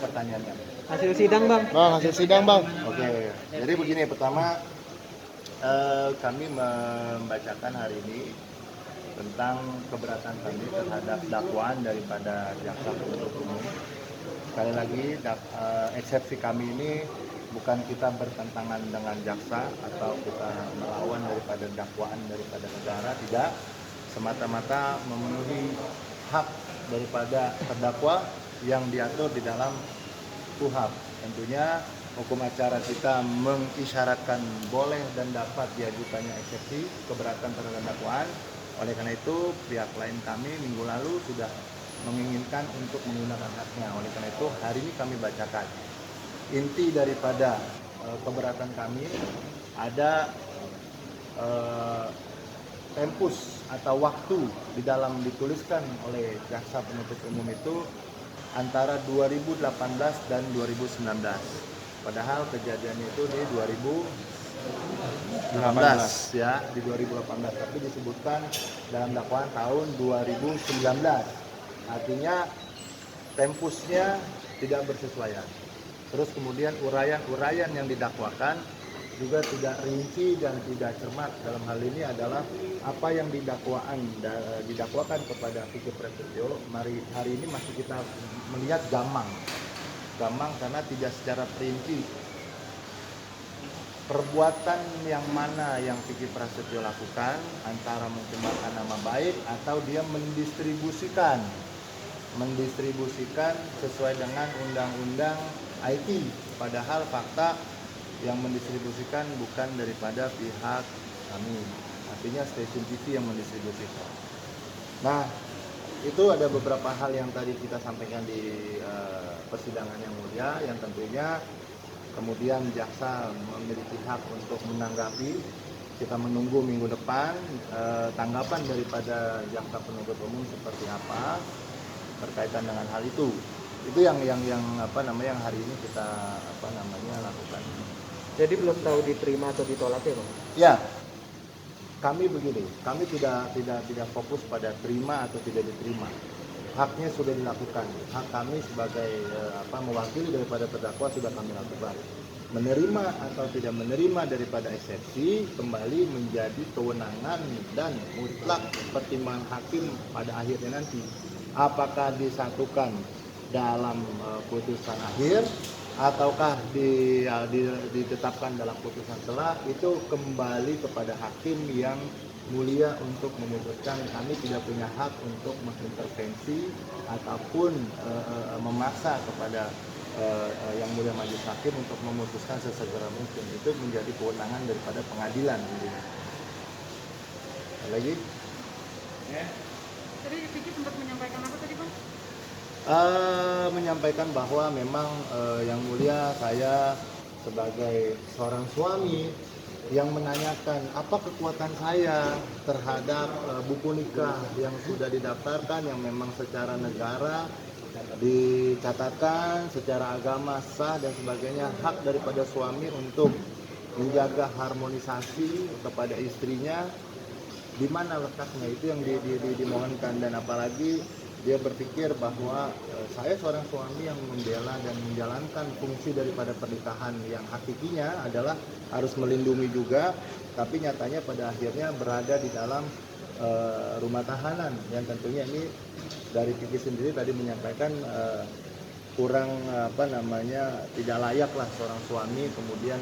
pertanyaannya? Hasil sidang bang. Bang, hasil sidang bang. Oke, jadi begini, pertama kami membacakan hari ini tentang keberatan kami terhadap dakwaan daripada jaksa penuntut umum. Sekali lagi, eksepsi kami ini bukan kita bertentangan dengan jaksa atau kita melawan daripada dakwaan daripada negara, tidak. Semata-mata memenuhi hak daripada terdakwa yang diatur di dalam KUHP. Tentunya hukum acara kita mengisyaratkan boleh dan dapat diajukannya eksepsi keberatan terhadap dakwaan. Oleh karena itu, pihak lain kami minggu lalu sudah menginginkan untuk menggunakan haknya. Oleh karena itu, hari ini kami bacakan. Inti daripada keberatan kami ada tempus atau waktu di dalam dituliskan oleh jaksa penuntut umum itu antara 2018 dan 2019. Padahal kejadiannya itu di 2018 ya, di 2018, tapi disebutkan dalam dakwaan tahun 2019. Artinya tempusnya tidak bersesuaian. Terus kemudian uraian-uraian yang didakwakan juga tidak rinci dan tidak cermat. Dalam hal ini adalah apa yang didakwakan kepada Vicky Prasetyo. Hari ini masih kita melihat gamang karena tidak secara perinci perbuatan yang mana yang Vicky Prasetyo lakukan, antara mencemarkan nama baik atau dia mendistribusikan sesuai dengan undang-undang IT, padahal fakta yang mendistribusikan bukan daripada pihak kami, artinya stasiun TV yang mendistribusikan. Nah, itu ada beberapa hal yang tadi kita sampaikan di persidangan yang mulia, yang tentunya kemudian jaksa memiliki hak untuk menanggapi. Kita menunggu minggu depan tanggapan daripada jaksa penuntut umum seperti apa berkaitan dengan hal itu. Itu yang hari ini kita lakukan. Jadi belum tahu diterima atau ditolak ya bang? Ya, kami begini, kami tidak fokus pada terima atau tidak diterima. Haknya sudah dilakukan. Hak kami sebagai mewakili daripada terdakwa sudah kami lakukan. Menerima atau tidak menerima daripada eksepsi kembali menjadi kewenangan dan mutlak pertimbangan hakim pada akhirnya nanti. Apakah disatukan dalam putusan akhir ataukah ditetapkan dalam putusan selah, itu kembali kepada hakim yang mulia untuk memutuskan. Kami tidak punya hak untuk mengintervensi ataupun memaksa kepada yang mulia majelis hakim untuk memutuskan sesegera mungkin. Itu menjadi kewenangan daripada pengadilan. Lagi? Tadi Vicky sempat menyampaikan apa tadi bang? Menyampaikan bahwa memang yang mulia saya sebagai seorang suami yang menanyakan apa kekuatan saya terhadap buku nikah yang sudah didaftarkan, yang memang secara negara dicatatkan, secara agama sah dan sebagainya, hak daripada suami untuk menjaga harmonisasi kepada istrinya, di mana letaknya, itu yang dimohonkan. Dan apalagi dia berpikir bahwa saya seorang suami yang membela dan menjalankan fungsi daripada pernikahan yang hakikinya adalah harus melindungi juga, tapi nyatanya pada akhirnya berada di dalam rumah tahanan, yang tentunya ini dari Vicky sendiri tadi menyampaikan kurang tidak layak lah seorang suami kemudian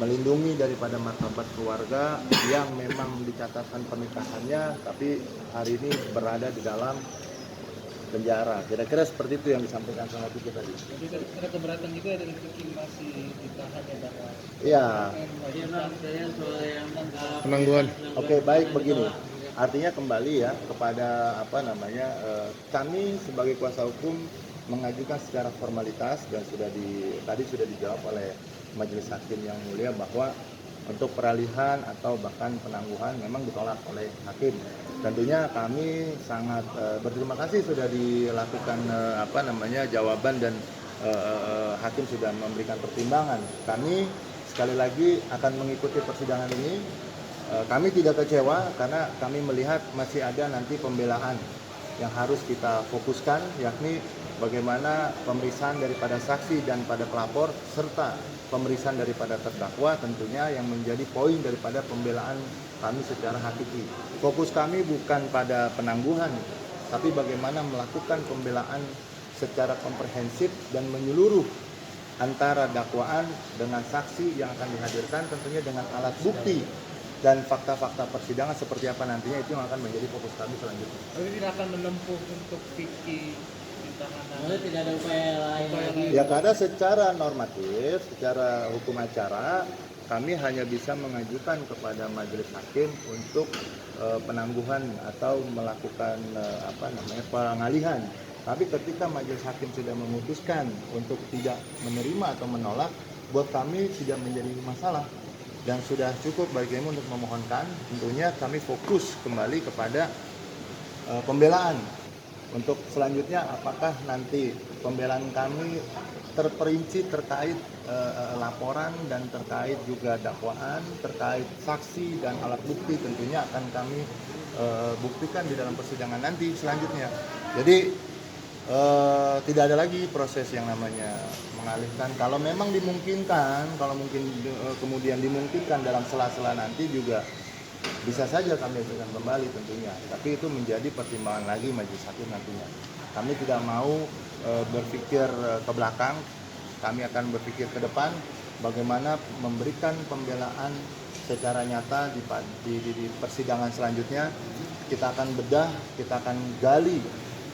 melindungi daripada martabat keluarga yang memang dicatatkan pernikahannya, tapi hari ini berada di dalam penjara. Kira-kira seperti itu yang disampaikan sama Vicky tadi. Jadi ada keberatan juga dari Vicky masih ditahan ya Pak? Iya. Penangguhan. Oke, baik, begini. Artinya kembali ya kepada kami sebagai kuasa hukum mengajukan secara formalitas dan tadi sudah dijawab oleh majelis hakim yang mulia bahwa untuk peralihan atau bahkan penangguhan memang ditolak oleh hakim. Tentunya kami sangat berterima kasih sudah dilakukan jawaban dan hakim sudah memberikan pertimbangan. Kami sekali lagi akan mengikuti persidangan ini. Kami tidak kecewa karena kami melihat masih ada nanti pembelaan yang harus kita fokuskan, yakni bagaimana pemeriksaan daripada saksi dan pada pelapor serta pemeriksaan daripada terdakwa tentunya yang menjadi poin daripada pembelaan kami secara hakiki. Fokus kami bukan pada penangguhan, tapi bagaimana melakukan pembelaan secara komprehensif dan menyeluruh antara dakwaan dengan saksi yang akan dihadirkan tentunya dengan alat bukti dan fakta-fakta persidangan seperti apa nantinya itu yang akan menjadi fokus kami selanjutnya. Tapi tidak akan menempuh untuk fikih ditahanan. Tidak ada upaya lain lagi. Ya karena secara normatif, secara hukum acara kami hanya bisa mengajukan kepada majelis hakim untuk penangguhan atau melakukan pengalihan. Tapi ketika majelis hakim sudah memutuskan untuk tidak menerima atau menolak, buat kami tidak menjadi masalah dan sudah cukup bagi kami untuk memohonkan. Tentunya kami fokus kembali kepada pembelaan. Untuk selanjutnya apakah nanti pembelaan kami terperinci terkait laporan dan terkait juga dakwaan, terkait saksi dan alat bukti tentunya akan kami buktikan di dalam persidangan nanti selanjutnya. Jadi tidak ada lagi proses yang namanya mengalihkan. Kalau memang dimungkinkan, kalau mungkin kemudian dimungkinkan dalam sela-sela nanti juga bisa saja kami ajukan kembali tentunya. Tapi itu menjadi pertimbangan lagi majelis hakim nantinya. Kami tidak mau berpikir ke belakang, kami akan berpikir ke depan bagaimana memberikan pembelaan secara nyata di persidangan selanjutnya. Kita akan bedah, kita akan gali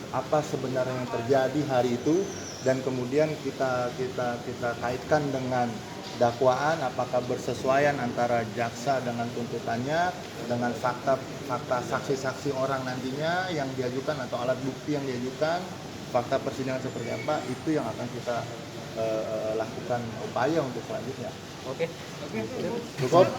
apa sebenarnya yang terjadi hari itu dan kemudian kita kaitkan dengan dakwaan, apakah bersesuaian antara jaksa dengan tuntutannya dengan fakta saksi-saksi orang nantinya yang diajukan atau alat bukti yang diajukan, fakta persidangan seperti apa, itu yang akan kita lakukan upaya untuk selanjutnya. Oke. Cukup?